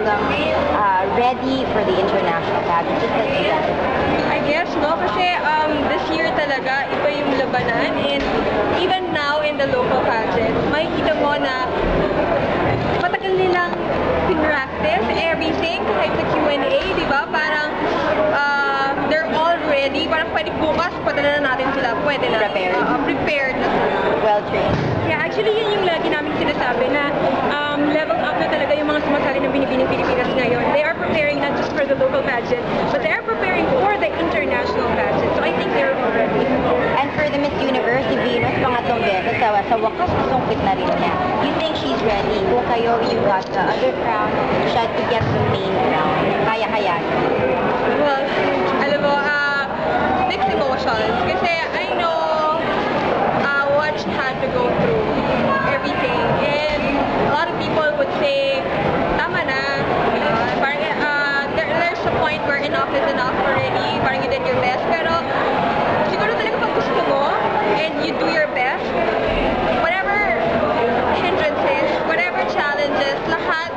talagang ready for the international pageant, just like you guys? I guess, no? Kasi this year talaga, iba yung labanan. And even now in the local pageant, makikita mo na matagal nilang pinractice everything, kahit sa Q&A, di ba? Parang they're all ready. Parang pwede bukas, padala na natin sila. Pwede na. Prepared. Prepared na sila. Well-trained. Yeah, actually yun yung lagi namin sinasabi na level up na talaga yung mga sumasali ng Binibining Pilipinas ngayon. They are preparing not just for the local pageant, but they are preparing for the international pageant. So I think they're already. And for the Miss Universe, si Venus, pangatlong beses, sa wakas, sumpit na rin niya. You think she's ready? Kung kayo, you got the other crown, siya to get the main crown. Kaya-kaya. Well, alam mo, mixed emotions. Kasi I know what she had to go through, everything. And a lot of people would say, tama na. Parang, there's a point where enough is enough already. Parang you did your best. Pero siguro talaga pag gusto mo and you do your best, whatever hindrances, whatever challenges, lahat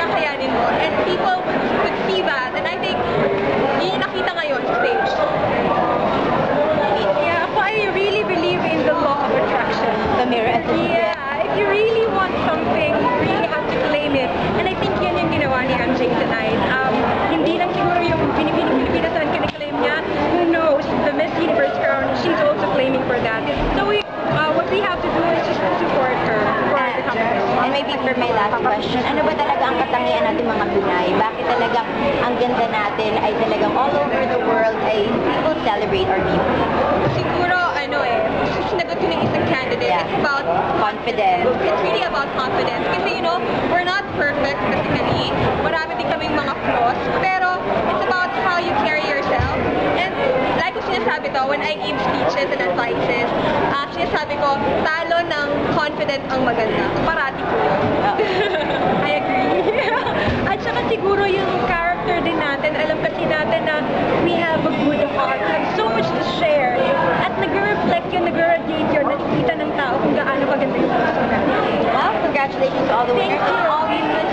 kakayanin mo. And people could see that. And I think yun yung nakita ngayon sa stage. Yeah, ako, I really believe in the law of attraction. The mirror effect. Yeah, if you really want something, you really have to claim it. And I think yun yung ginawa ni MJ tonight. Hindi lang siguro yung Binibining Pilipinas ang kiniklaim niya. Who knows, the Miss Universe crown, she's also claiming for that. So what we have to do is just to support her for the competition. And maybe for my last question, ano ba talaga ang katangian natin mga Pinay? Bakit talagang ang ganda natin ay talagang all over the world ay people celebrate our beauty? Siguro, sinagot ko ng isang candidate, Yeah. it's about Confidence. It's really about confidence. Kasi, we're not perfect physically. Marami din kaming mga flaws. Pero, it's about how you carry yourself. And, like ko sinasabi to, when I give speeches and advices, sinasabi ko, talo ng confident ang maganda. Parati ko yun. I agree. At saka siguro yung character din natin, alam kasi natin na we have a good heart. We have so much to share. At nag-reflect yun, nag-radiate yun, nakikita ng tao kung gaano kaganda yung puso natin. Well, congratulations to all the winners. Thank you. Always good